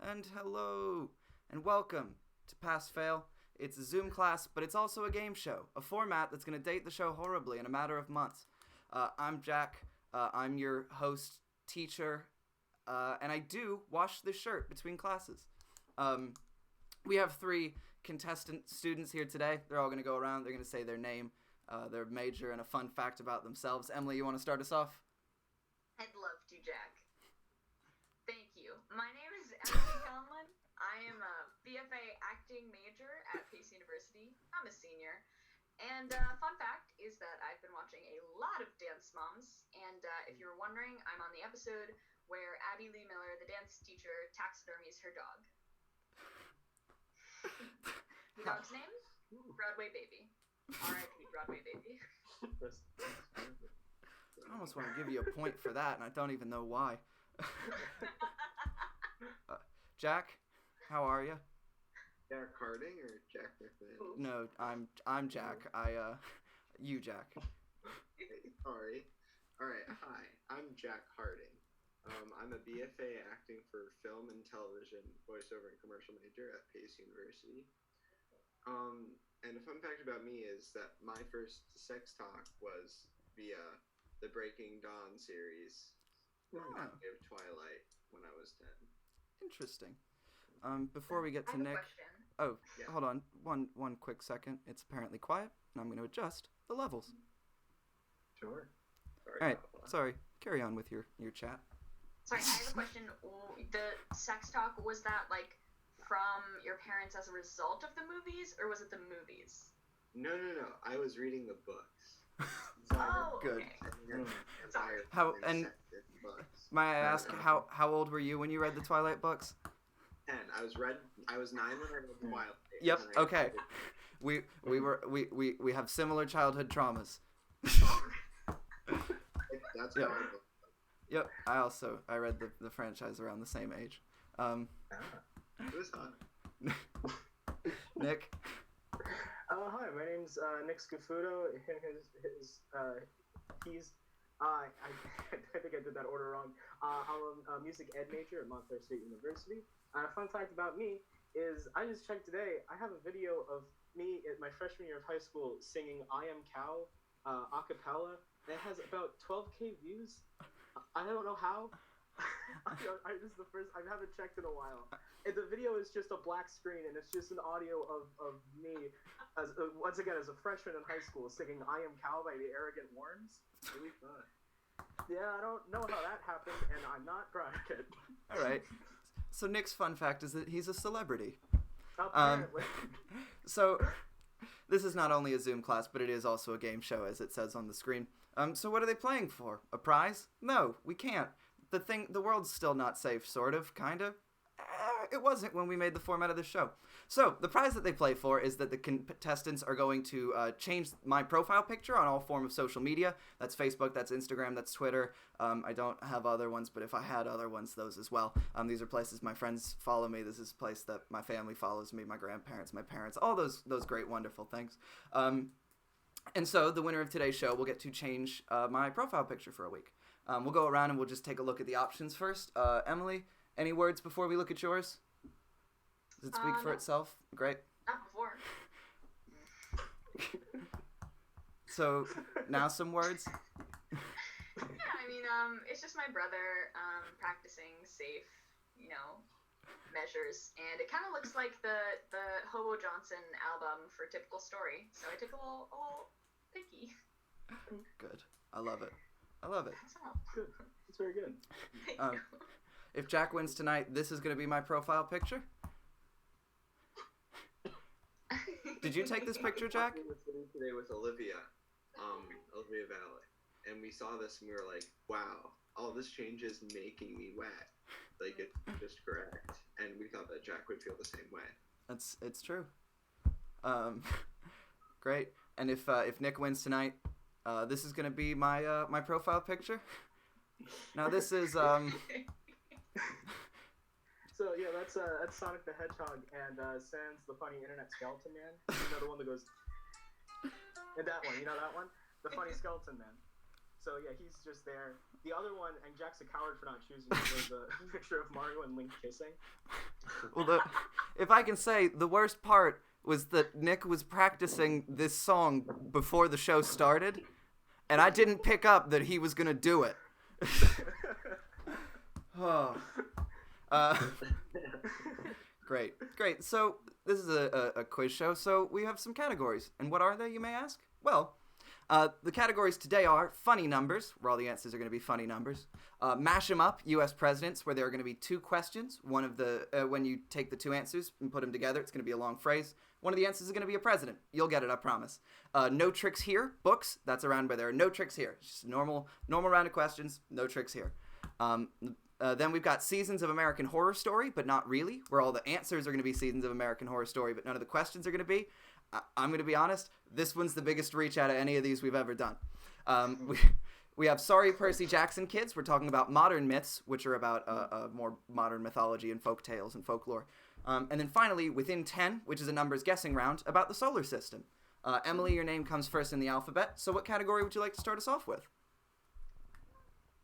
And hello, and welcome to Pass Fail. It's a Zoom class, but it's also a game show, a format that's going to date the show horribly in a matter of months. I'm Jack. I'm your host, teacher, and I do wash the shirt between classes. We have three contestant students here today. They're all going to go around. They're going to say their name, their major, and a fun fact about themselves. Emily, you want to start us off? I'd love to, Jack. Thank you. My name is Emily Conlon. I am a BFA acting major at Pace University. I'm a senior. And fun fact is that I've been watching a lot of Dance Moms. And if you were wondering, I'm on the episode where Abby Lee Miller, the dance teacher, taxidermies her dog. The dog's name? Broadway Baby. R.I.P. Broadway Baby. I almost want to give you a point for that, and I don't even know why. Jack, how are you? Jack Harding or Jack McMahon? No, I'm Jack. You, Jack. Sorry. All right. Hi, I'm Jack Harding. I'm a BFA acting for film and television, voiceover and commercial major at Pace University. And a fun fact about me is that my first sex talk was via the Breaking Dawn series of Twilight when I was 10. Interesting. Before we get to I have Nick... a question. Oh, Yeah. Hold on. One quick second. It's apparently quiet, and I'm going to adjust the levels. Sure. Sorry. All right. Sorry. Carry on with your chat. Sorry, I have a question. The sex talk, was that like from your parents as a result of the movies, or was it the movies? No. I was reading the books. Oh, Good. okay. Sorry. How- and- Books. May I ask how old were you when you read the Twilight books? 10. I was 9 when I read Twilight. Yep. And I Okay. read We have similar childhood traumas. That's Yep. how I look. Yep. I read the franchise around the same age. It was hot. Nick. Hi, my name's Nick Scafuto. I think I did that order wrong. I'm a music ed major at Montclair State University. A fun fact about me is I just checked today. I have a video of me at my freshman year of high school singing "I Am Cow" a cappella. And it has about 12K views. I don't know how. This is the first. I haven't checked in a while. And the video is just a black screen, and it's just an audio of me, as once again as a freshman in high school, singing "I Am Cow" by the Arrogant Worms. Really fun. Yeah, I don't know how that happened, and I'm not bragging. All right. So Nick's fun fact is that he's a celebrity. Apparently. So this is not only a Zoom class, but it is also a game show, as it says on the screen. So what are they playing for? A prize? No, we can't. The world's still not safe, sort of, kind of. It wasn't when we made the format of the show. So the prize that they play for is that the contestants are going to change my profile picture on all form of social media. That's Facebook, that's Instagram, that's Twitter. I don't have other ones, but if I had other ones, those as well. These are places my friends follow me. This is a place that my family follows me, my grandparents, my parents, all those great, wonderful things. And so the winner of today's show will get to change my profile picture for a week. We'll go around and we'll just take a look at the options first. Emily, any words before we look at yours? Does it speak for itself? Great. Not before. So now some words. Yeah, I mean, it's just my brother practicing safe, measures, and it kind of looks like the Hobo Johnson album for Typical Story. So I took a little picky. Good. I love it. That's all. Good. It's very good. Thank Um, you. If Jack wins tonight, this is going to be my profile picture. Did you take this picture, Jack? We were sitting today with Olivia Valle, and we saw this and we were like, wow, all this change is making me wet. Like, it's just correct. And we thought that Jack would feel the same way. It's true. Great. And if Nick wins tonight, this is going to be my my profile picture. Now this is So yeah, that's Sonic the Hedgehog and Sans the funny internet skeleton man. You know, the one that goes. And that one, you know that one? The funny skeleton man. So yeah, he's just there. The other one, and Jack's a coward for not choosing it, was a picture of Mario and Link kissing. Well, if I can say, the worst part was that Nick was practicing this song before the show started, and I didn't pick up that he was gonna do it. Oh. Great. So this is a quiz show, so we have some categories. And what are they, you may ask? Well, the categories today are funny numbers, where all the answers are going to be funny numbers. Mash 'em up, U.S. presidents, where there are going to be two questions. One of the when you take the two answers and put them together, it's going to be a long phrase. One of the answers is going to be a president. You'll get it, I promise. No tricks here. Books, that's a round where there are no tricks here. It's just a normal round of questions. No tricks here. Then we've got Seasons of American Horror Story, but not really, where all the answers are going to be Seasons of American Horror Story, but none of the questions are going to be. I'm going to be honest, this one's the biggest reach out of any of these we've ever done. We have Sorry Percy Jackson Kids. We're talking about modern myths, which are about more modern mythology and folk tales and folklore. And then finally, Within 10, which is a numbers guessing round about the solar system. Emily, your name comes first in the alphabet, so what category would you like to start us off with?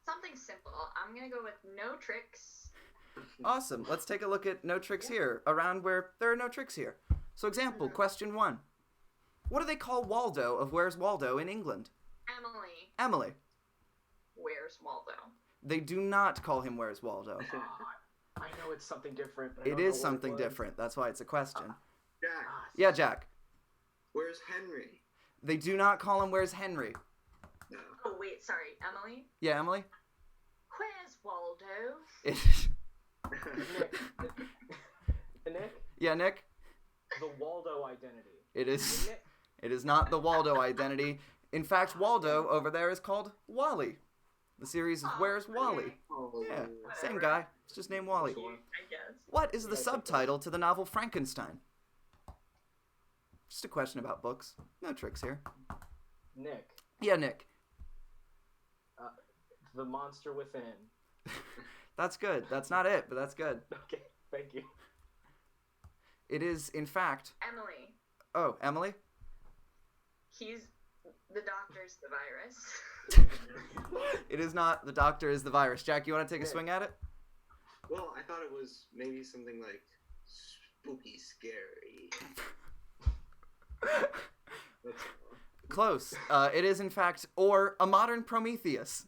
Something simple. I'm gonna go with no tricks. Awesome. Let's take a look at no tricks here, a round where there are no tricks here. So example, question 1. What do they call Waldo of Where's Waldo in England? Emily. Where's Waldo? They do not call him Where's Waldo. I know it's something different. But I It don't know is what something was. different. That's why it's a question. Jack, Yeah, Jack. where's Henry? They do not call him Where's Henry. No. Oh wait, sorry, Emily. Yeah, Emily? Where's Waldo? Nick? Yeah, Nick? The Waldo identity. It is. Nick? It is not the Waldo identity. In fact, Waldo over there is called Wally. The series is Where's Wally? Oh, Yeah, same guy. It's just named Wally. I guess. What is the subtitle to the novel Frankenstein? Just a question about books. No tricks here. Nick. Yeah, Nick. The Monster Within. That's good. That's not it, but that's good. Okay, thank you. It is, in fact... Emily. Oh, Emily? He's the doctor's the virus. It is not The Doctor is the Virus. Jack, you want to take a swing at it? Well, I thought it was maybe something like spooky, scary. That's all. Close. It is, in fact, or a modern Prometheus.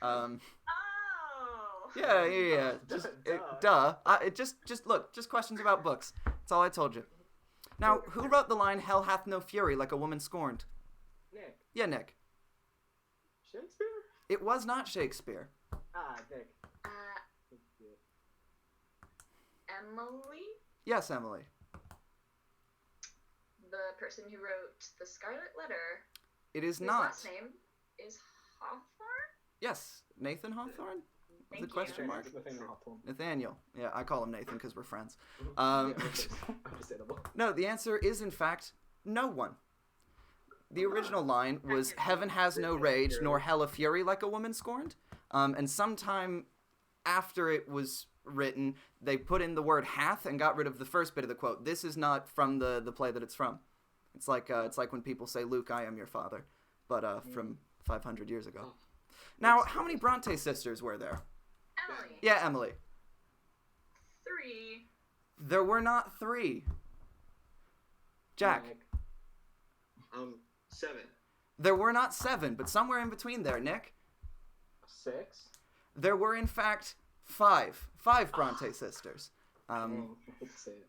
Oh. Yeah. Just, duh. Just look. Just questions about books. That's all I told you. Now, who wrote the line "Hell hath no fury like a woman scorned"? Nick. Yeah, Nick. Shakespeare? It was not Shakespeare. Nick. Emily, Yes, Emily. the person who wrote the Scarlet Letter. It is His not. last name is Hawthorne. Yes, Nathan Hawthorne. Thank The question you. mark? Nathaniel Hawthorne. Nathaniel. Yeah, I call him Nathan because we're friends. Yeah, which is understandable. No, the answer is, in fact, no one. The original line was, "Heaven has no rage, nor hell a fury like a woman scorned." And sometime after it was written, they put in the word "hath" and got rid of the first bit of the quote. This is not from the play that it's from. It's like when people say, "Luke, I am your father," but from 500 years ago. Now, how many Bronte sisters were there? Emily. Yeah, Emily. 3. There were not 3. Jack. Nick. 7. There were not 7, but somewhere in between there, Nick. 6. There were, in fact, 5. 5 Bronte sisters. Let's say it.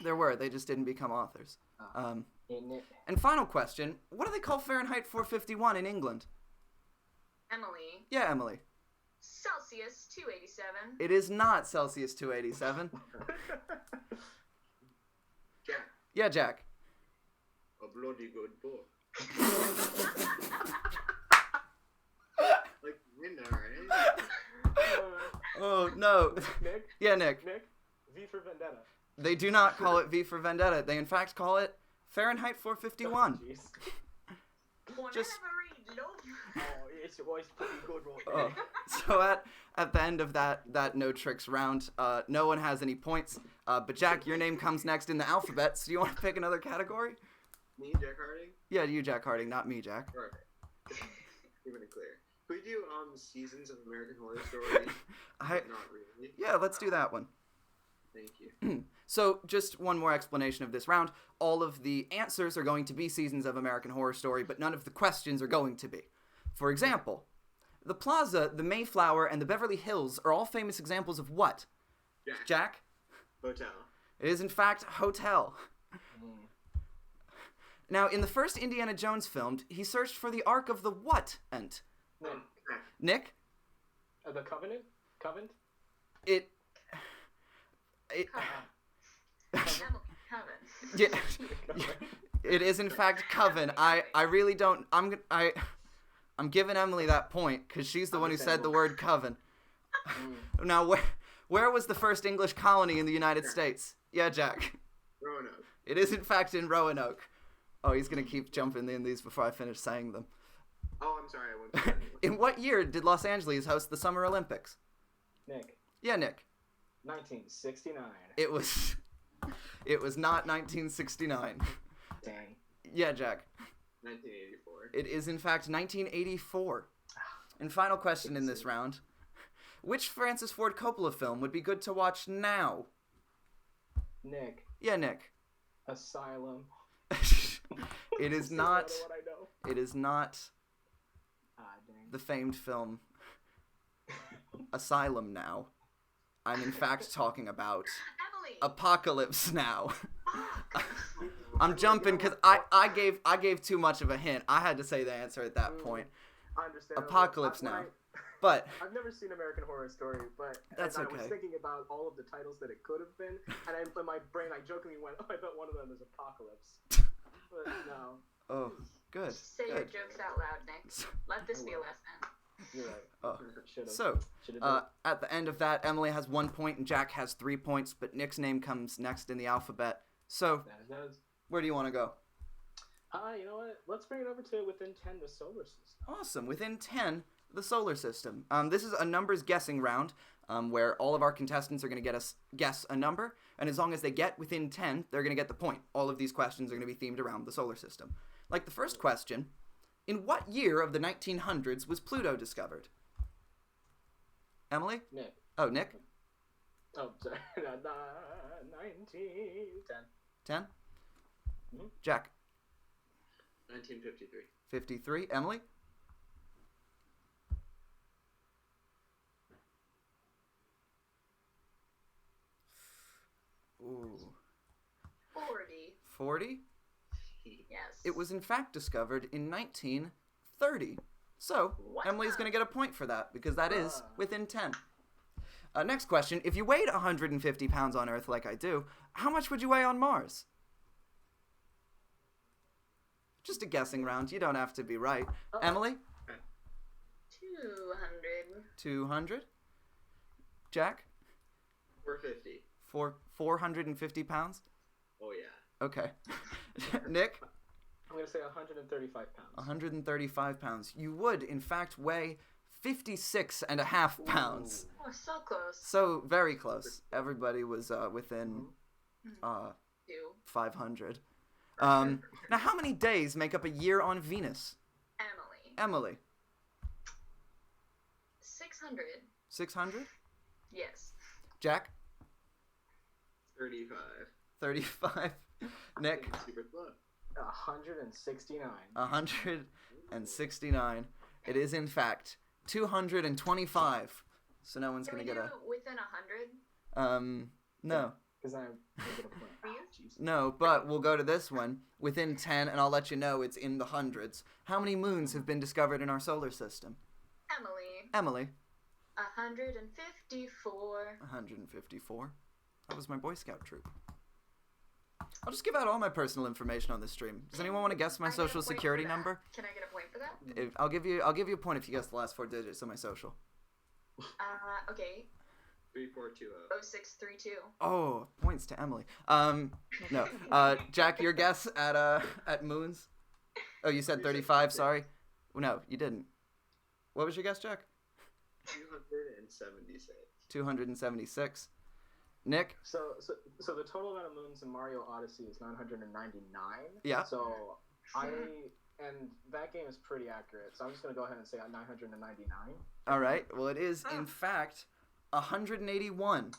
There were. They just didn't become authors. Nick. And final question. What do they call Fahrenheit 451 in England? Emily. Yeah, Emily. Celsius 287. It is not Celsius 287. Jack, Yeah, Jack. a bloody good book. Like winner, right? Oh, no. Nick. Yeah, Nick. Nick. V for Vendetta. They do not call it V for Vendetta. They, in fact, call it Fahrenheit 451. Oh, jeez. Wanna Just- have a read, love? Oh, it's always pretty good one. Oh. So at the end of that no tricks round, no one has any points. But Jack, your name comes next in the alphabet. So do you want to pick another category? Me, Jack Harding? Yeah, you, Jack Harding, not me, Jack. Alright. Keeping it clear. Could we do seasons of American Horror Story? Not really. Yeah, let's do that one. Thank you. So, just one more explanation of this round. All of the answers are going to be seasons of American Horror Story, but none of the questions are going to be. For example, the Plaza, the Mayflower, and the Beverly Hills are all famous examples of what? Jack? Hotel. It is, in fact, hotel. Now, in the first Indiana Jones film, he searched for the Ark of the what? Ent? Nick? The Covenant? Covenant? It. Coven. Yeah, it is in fact Coven. I really don't. I'm giving Emily that point because she's the one who said the word Coven. Now, where was the first English colony in the United States? Yeah, Jack. Roanoke. It is in fact in Roanoke. Oh, he's gonna keep jumping in these before I finish saying them. Oh, I'm sorry. I went. In what year did Los Angeles host the Summer Olympics? Nick. Yeah, Nick. 1969. It was not 1969. Dang. Yeah, Jack. 1984. It is in fact 1984. And final question in this round. Which Francis Ford Coppola film would be good to watch now? Nick. Yeah, Nick. Asylum. It is See, not. what I know. It is not Dang. the famed film Asylum Now. I'm in fact talking about Emily. Apocalypse Now. I'm jumping because I gave too much of a hint. I had to say the answer at that point. I understand. Apocalypse Now. But I've never seen American Horror Story, but That's I okay. was thinking about all of the titles that it could have been, and in my brain I jokingly went, "Oh, I bet one of them is Apocalypse." But no, oh, good. Say your Good. jokes out loud, Nick. Let this be a lesson. you're right. Oh. Should've. So, Should've done. at the end of that, Emily has 1 point and Jack has 3 points, but Nick's name comes next in the alphabet. So, That is. where do you want to go? You know what? Let's bring it over to within 10 the solar system. Awesome. Within 10, the solar system. This is a numbers guessing round where all of our contestants are going to guess a number, and as long as they get within 10, they're going to get the point. All of these questions are going to be themed around the solar system. Like the first question, in what year of the 1900s was Pluto discovered? Emily? Nick. Oh, Nick? Oh, sorry. 1910. 10? Mhm. Jack? 1953. 53. Emily? Ooh. 40. 40? Yes. It was in fact discovered in 1930. So, What? Emily's going to get a point for that because that is within 10. Next question. If you weighed 150 pounds on Earth like I do, how much would you weigh on Mars? Just a guessing round. You don't have to be right. Emily? 200. 200. Jack? 450. 450 pounds? Oh yeah. Okay. Nick? I'm going to say 135 pounds. 135 pounds. You would, in fact, weigh 56.5 pounds. Oh, so close. So, very close. Everybody was within 2. 500. Now, how many days make up a year on Venus? Emily? 600. 600? Yes. Jack? 35. 35? Nick? Super close. 169. 169. It is, in fact, 225. So no one's Can going we to do get within 100? no. Because I'm going to point. Are you? Jeez. No, but we'll go to this one. Within 10, and I'll let you know it's in the hundreds. How many moons have been discovered in our solar system? Emily? 154. 154. That was my Boy Scout troop. I'll just give out all my personal information on this stream. Does anyone want to guess my I get a social point for security that. number? Can I get a point for that? I'll give you a point if you guess the last 4 digits of my social. Okay. 3420. 0632. Oh, points to Emily. No. Jack, your guess at moons? Oh, you said 35, sorry. No, you didn't. What was your guess, Jack? 276. 276. Nick? So the total amount of moons in Mario Odyssey is 999. Yeah. So and that game is pretty accurate. So I'm just gonna go ahead and say 999. All right. Well, it is in fact 181.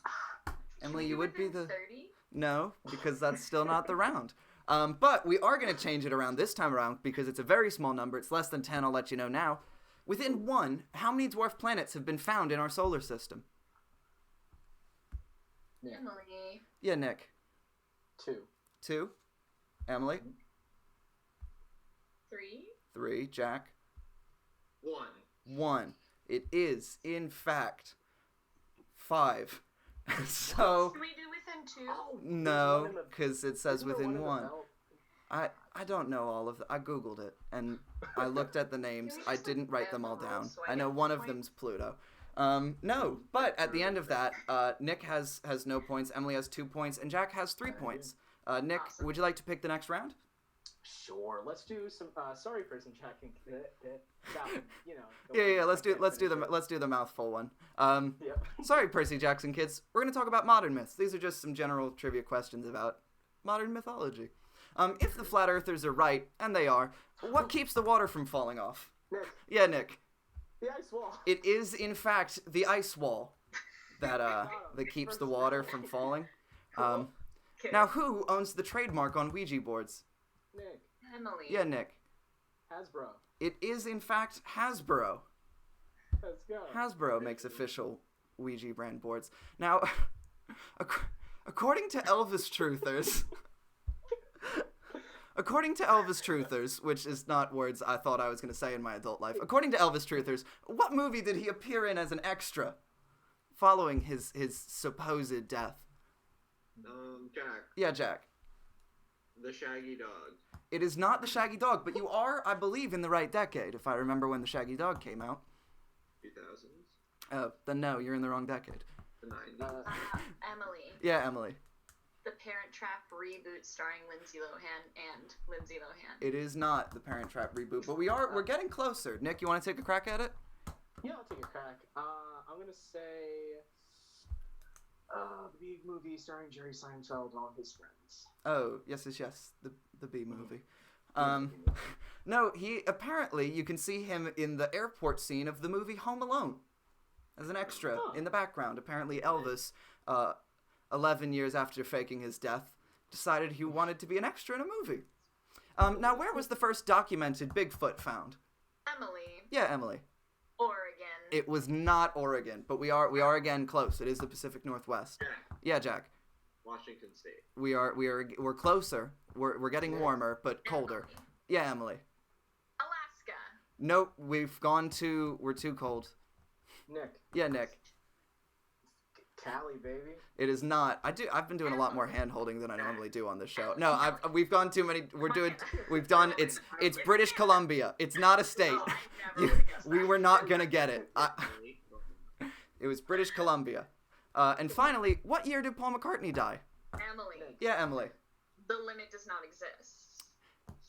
Emily, you would be the 30? no, because that's still not the round. But we are going to change it around this time around because it's a very small number. It's less than 10. I'll let you know now. Within 1, how many dwarf planets have been found in our solar system? Yeah. Emily. Yeah, Nick. 2. 2. Emily. 3? 3. Jack. 1. 1. It is, in fact, 5. So, Can we do within 2? Oh, no, because it says isn't there within in the 1. belt? I don't know all of them. I Googled it, and I looked at the names. Can we I just, didn't write them all the down. rules so I I know get one of points? them's Pluto. No, but at the end of that, Nick has no points, Emily has 2 points, and Jack has 3 points. Nick, Awesome. would you like to pick the next round? Sure. Let's do some. Sorry, person checking. That one, you know. Yeah. Let's do the mouthful one. Yep. Sorry, Percy Jackson kids. We're gonna talk about modern myths. These are just some general trivia questions about modern mythology. If the flat earthers are right, and they are, what keeps the water from falling off? Nick, Yeah, Nick. the ice wall. It is in fact the ice wall that keeps the water from falling. Okay. Now, who owns the trademark on Ouija boards? Nick, Emily. Yeah, Nick. Hasbro. It is in fact Hasbro. Let's go. Hasbro makes official Ouija brand boards. Now, according to Elvis Truthers, which is not words I thought I was going to say in my adult life. According to Elvis Truthers, what movie did he appear in as an extra following his supposed death? Jack. Yeah, Jack. The Shaggy Dog. It is not the Shaggy Dog, but you are, I believe, in the right decade, if I remember when the Shaggy Dog came out. 2000s. Oh, then no, you're in the wrong decade. The 90s. Emily. Yeah, Emily. The Parent Trap reboot starring Lindsay Lohan and Lindsay Lohan. It is not the Parent Trap reboot, but we're getting closer. Nick, you want to take a crack at it? Yeah, I'll take a crack. I'm gonna say the big movie starring Jerry Seinfeld and all his friends. Oh, yes. The B movie. No, he apparently you can see him in the airport scene of the movie Home Alone as an extra in the background. Apparently Elvis, 11 years after faking his death, decided he wanted to be an extra in a movie. Now, where was the first documented Bigfoot found? Emily. Yeah, Emily. Oregon. It was not Oregon, but we are again close. It is the Pacific Northwest. Jack. Yeah, Jack. Washington State. We're closer. We're getting warmer, but colder. Emily. Yeah, Emily. Alaska. Nope, we're too cold. Nick. Yeah, Nick. Cali, baby. It is not. I've been doing a lot more hand holding than I normally do on this show. No, we've gone too many. It's British Columbia. It's not a state. Oh, I never would've guessed We that. were not gonna get it. It was British Columbia. And finally, what year did Paul McCartney die? Emily. Yeah, Emily. The limit does not exist.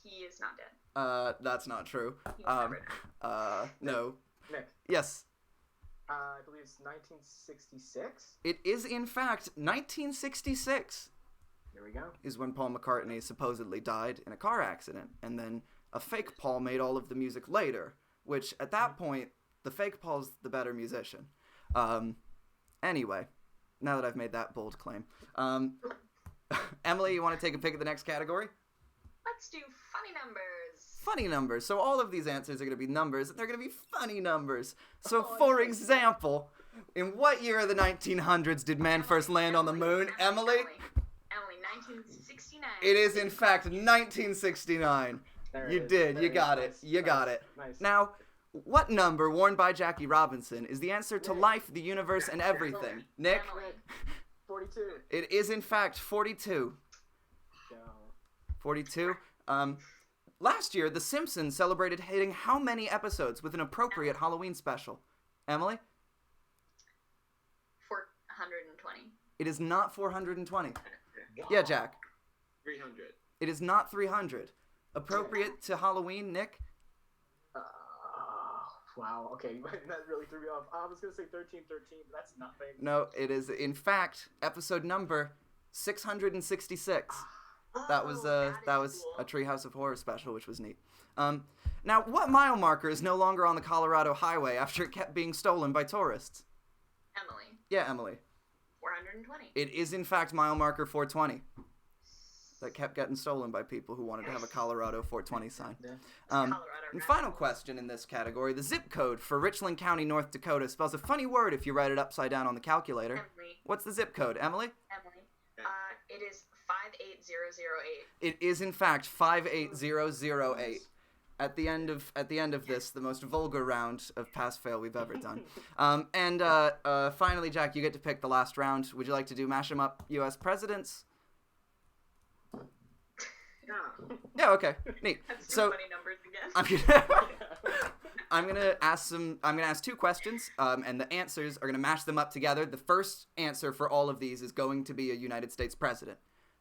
He is not dead. That's not true. He's never dead. No. Nick. Yes. I believe it's 1966. It is in fact 1966 Here we go. is when Paul McCartney supposedly died in a car accident, and then a fake Paul made all of the music later, which at that point, the fake Paul's the better musician. Anyway, now that I've made that bold claim. Emily, you want to take a pick at the next category? Let's do funny numbers. Funny numbers. So all of these answers are going to be numbers, and they're going to be funny numbers. So Oh, for nice. example, in what year of the 1900s did man first land on the moon? Emily? Emily, 1969. It is in fact 1969. There You it is. did. There You it got is. it. Nice. You got Nice. it. Nice. Now, what number worn by Jackie Robinson is the answer to Nick. life, the universe, and everything? Nick? Emily. 42. It is in fact 42. Go. 42. Last year, The Simpsons celebrated hitting how many episodes with an appropriate Halloween special? Emily? 420. It is not 420. Yeah, Jack. 300. It is not 300. Appropriate to Halloween, Nick? Wow. Okay, that really threw me off. I was gonna say 1313, but that's nothing. No, it is in fact episode number 666. That was Oh, that is was a cool. Treehouse of Horror special, which was neat. Now what mile marker is no longer on the Colorado Highway after it kept being stolen by tourists? Emily, Yeah, Emily. 420. It is in fact mile marker 420. That kept getting stolen by people who wanted to have a Colorado 420 sign. Yeah. Um, Colorado. and right? final question in this category: the zip code for Richland County, North Dakota, spells a funny word if you write it upside down on the calculator. Emily, What's the zip code, Emily? Emily. It is 58008. It is in fact 58008. At the end of this, the most vulgar round of pass fail we've ever done. Finally, Jack, you get to pick the last round. Would you like to do mash 'em up U.S. presidents? Yeah. Yeah. Okay. Neat. That's some So funny numbers again. I'm gonna ask two questions, and the answers are gonna mash them up together. The first answer for all of these is going to be a United States president.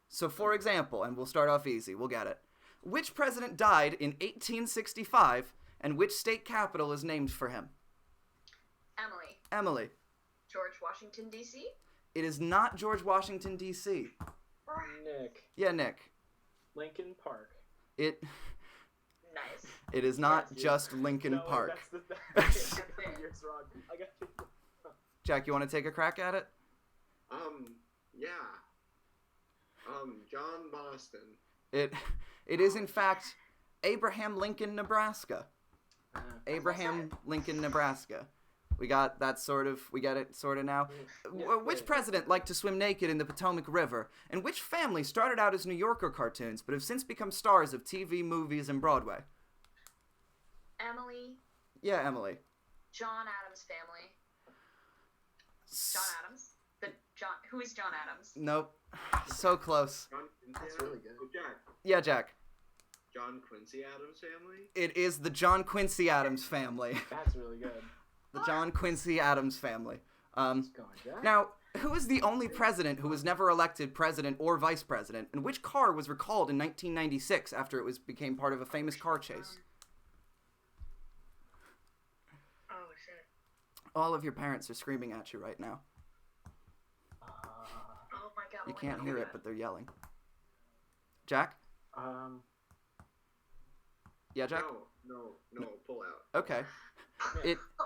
So, for example, and we'll start off easy. We'll get it. Which president died in 1865, and which state capital is named for him? Emily, Emily. George Washington, D.C. It is not George Washington, D.C. Nick. Yeah, Nick. Lincoln Park. It Nice. is not Yes, just Lincoln No, Park. That's the year's wrong. I got Jack, you want to take a crack at it? Yeah. John Boston. It is in fact Abraham Lincoln, Nebraska. Abraham Lincoln, Nebraska. We got that we get it sort of now. Which president liked to swim naked in the Potomac River? And which family started out as New Yorker cartoons but have since become stars of TV, movies, and Broadway? Emily, Yeah, Emily. John Adams family. John Adams. Who is John Adams? Nope. So close. John Quincy That's Adams? really good. Oh, Jack. Yeah, Jack. John Quincy Adams family? It is the John Quincy Adams family. That's really good. The John Quincy Adams family. Go on, Jack. Now, who is the only president who was never elected president or vice president, and which car was recalled in 1996 after it became part of a famous car chase? Oh shit. All of your parents are screaming at you right now. Oh my god. You oh my can't god, hear oh my it, god. but they're yelling. Jack? Yeah, Jack? No, pull out. Okay.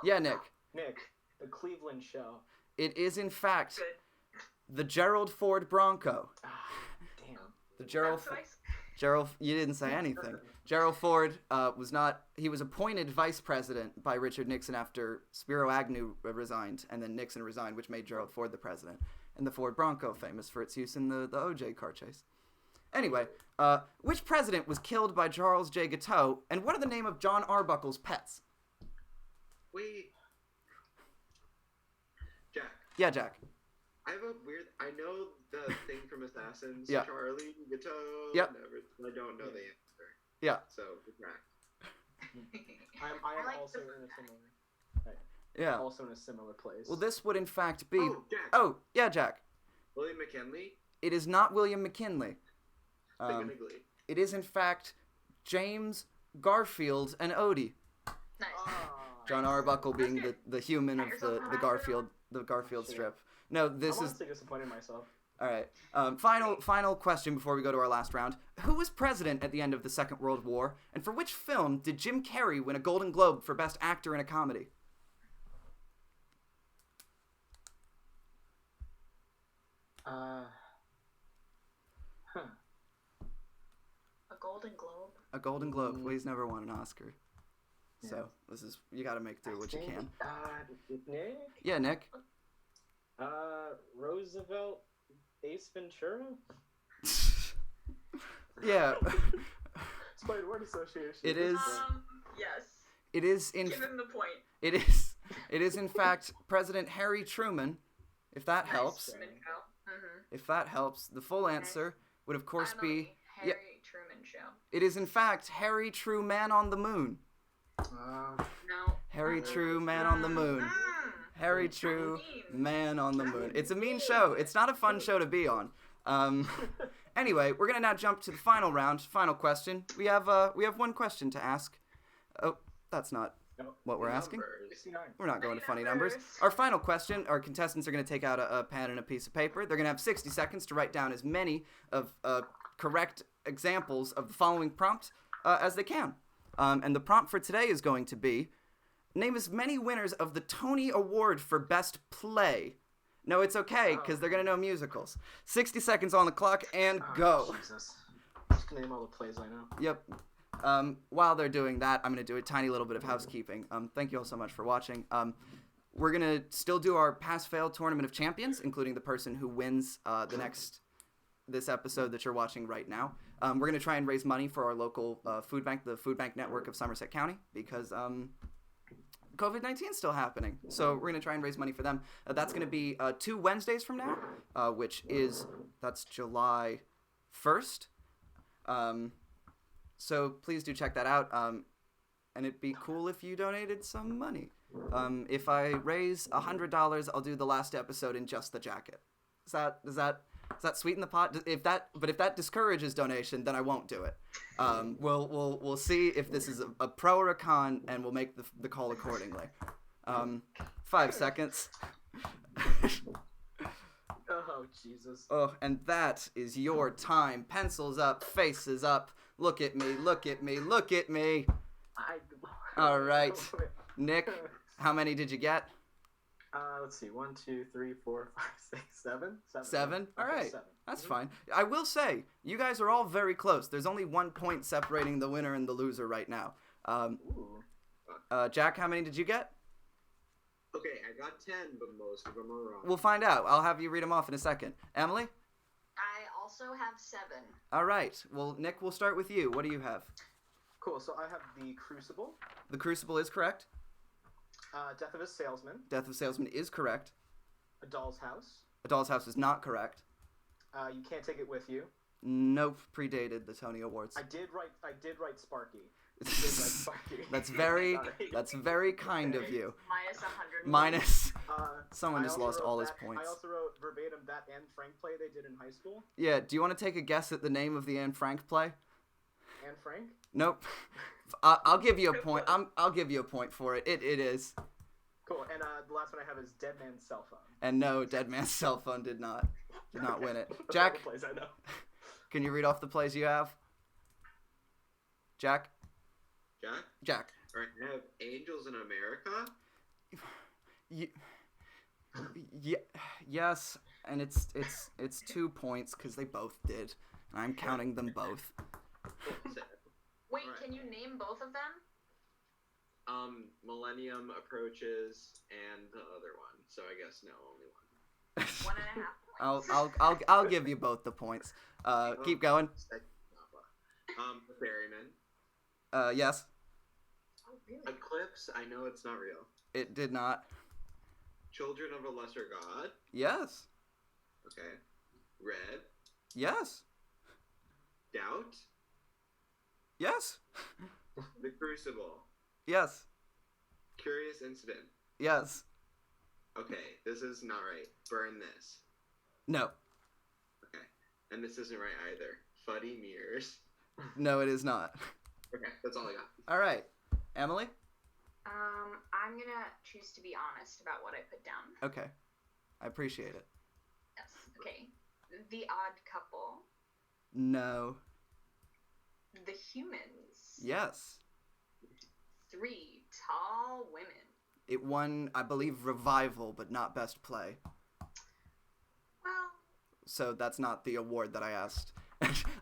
Yeah, Nick. Nick, the Cleveland show. It is, in fact, Good. the Gerald Ford Bronco. Damn. The Gerald... That's nice. Gerald, you didn't say anything. Gerald Ford he was appointed vice president by Richard Nixon after Spiro Agnew resigned, and then Nixon resigned, which made Gerald Ford the president. And the Ford Bronco, famous for its use in the OJ car chase. Anyway, which president was killed by Charles J. Guiteau, and what are the name of John Arbuckle's pets? Wait. Jack. Yeah, Jack. I have a weird. I know the thing from Assassins. Yeah. Charlie Guiteau. Yep. I don't know the answer. Yeah. So good crack. I am like also the- in a similar. Yeah. Also in a similar place. Well, this would in fact be... Oh, Jack. Oh, yeah, Jack. William McKinley. It is not William McKinley. Technically. It is in fact James Garfield and Odie. Nice. John Arbuckle being the human of Pat yourself on the the back Garfield Shit. strip. No, this I'm is honestly disappointed in myself. all right. Final question before we go to our last round. Who was president at the end of the Second World War, and for which film did Jim Carrey win a Golden Globe for Best Actor in a Comedy? A Golden Globe. A Golden Globe. Well, he's never won an Oscar. Yeah. So you got to make do what you can. Nick? Yeah, Nick. Roosevelt Ace Ventura? Yeah. It's quite a word association. It is. Yes. It is in. Give him the point. It is. It is in fact President Harry Truman. If that helps. Nice. Mm-hmm. If that helps, the full answer would of course be. Harry Truman Show. It is in fact Harry True Man on the Moon. No. Harry True Man on the Moon. Harry True Mean. Man on the Moon. It's a mean show. It's not a fun show to be on. Anyway, we're gonna now jump to the final round. Final question. We have one question to ask. Oh, that's not what we're asking? Numbers. 69. We're not going to funny Numbers. numbers. Our final question, our contestants are going to take out a pen and a piece of paper. They're going to have 60 seconds to write down as many of correct examples of the following prompt as they can. And the prompt for today is going to be, name as many winners of the Tony Award for Best Play. No, it's okay, because they're going to know musicals. 60 seconds on the clock, and go. Jesus. Just gonna name all the plays I know. Yep. While they're doing that, I'm going to do a tiny little bit of housekeeping. Thank you all so much for watching. We're going to still do our pass-fail Tournament of Champions, including the person who wins this episode that you're watching right now. We're going to try and raise money for our local food bank, the Food Bank Network of Somerset County, because COVID-19 is still happening. So we're going to try and raise money for them. That's going to be 2 Wednesdays from now, that's July 1st. So please do check that out. And it'd be cool if you donated some money. If I raise $100, I'll do the last episode in just the jacket. Does that sweeten the pot? If that discourages donation, then I won't do it. We'll see if this is a pro or a con, and we'll make the call accordingly. 5 seconds. Oh, Jesus. Oh, and that is your time. Pencils up, faces up. Look at me, look at me, look at me. All right. Nick, how many did you get? Let's see. 1, 2, 3, 4, 5, 6, 7. 7? All Okay, right. 7. That's fine. I will say, you guys are all very close. There's only 1 point separating the winner and the loser right now. Ooh. Jack, how many did you get? Okay, I got 10, but most of them are wrong. We'll find out. I'll have you read them off in a second. Emily? I also have 7. All right. Well, Nick, we'll start with you. What do you have? Cool. So I have The Crucible, The Crucible is correct. Death of a Salesman, Death of a Salesman is correct. A Doll's House, A Doll's House is not correct. You Can't Take It With You. Nope, predated the Tony Awards. I did write Sparky. I did write Sparky. That's very kind of you. Minus 100. Minus. Uh, Someone I just also lost wrote all his that- points. I also wrote verbatim that Anne Frank play they did in high school. Yeah, do you want to take a guess at the name of the Anne Frank play? Anne Frank? Nope. I'll give you a point. I'll give you a point for it. It is. Cool. And the last one I have is Dead Man's Cell Phone. And no, Dead Man's Cell Phone did not win it. Those are Jack, all the plays I know. can you read off the plays you have? Jack? Jack? Alright, I have Angels in America. Yes, and it's 2 points because they both did, and I'm counting them both. Wait, Alright. can you name both of them? Millennium Approaches and the other one. So I guess no, only one. 1.5 points. I'll give you both the points. Keep going. The Ferryman. Yes, Oh, really? Eclipse, I know it's not real. it did not. Children of a Lesser God. Yes, Okay. Red. yes, Doubt. yes, The Crucible. yes, Curious Incident. yes. Okay, this is not right. Burn This. No, Okay. And this isn't right either. Fuddy Mirrors. no, it is not. Okay, that's all I got. All right, Emily. I'm gonna choose to be honest about what I put down. Okay, I appreciate it. Yes. Okay. The Odd Couple. No. The Humans. Yes. 3 Tall Women. It won, I believe, Revival, but not Best Play. Well, So that's not the award that I asked.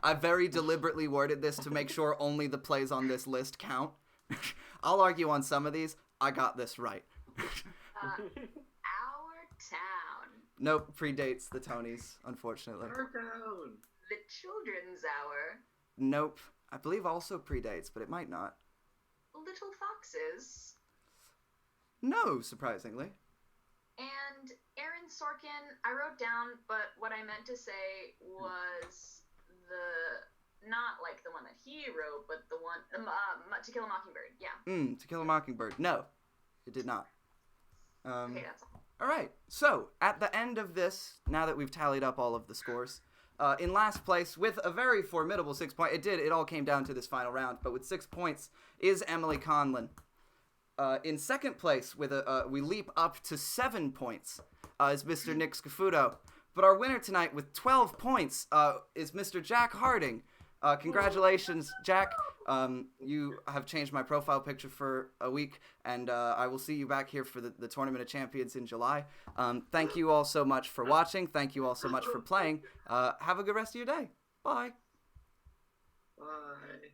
I very deliberately worded this to make sure only the plays on this list count. I'll argue on some of these. I got this right. Our Town. Nope, predates the Tonys, unfortunately. Burn Down. The Children's Hour. Nope. I believe also predates, but it might not. Little Foxes. No, surprisingly. And Aaron Sorkin, I wrote down, but what I meant to say was not like the one that he wrote, but the one, To Kill a Mockingbird, yeah. To Kill a Mockingbird. No, it did not. Okay, that's all. All right. So, at the end of this, now that we've tallied up all of the scores, in last place with a very formidable 6 point, it all came down to this final round, but with 6 points is Emily Conlon. In second place, with we leap up to 7 points, is Mr. Nick Scafuto. But our winner tonight with 12 points is Mr. Jack Harding. Congratulations, Jack. You have changed my profile picture for a week, and I will see you back here for the Tournament of Champions in July. Thank you all so much for watching. Thank you all so much for playing. Have a good rest of your day. Bye. Bye.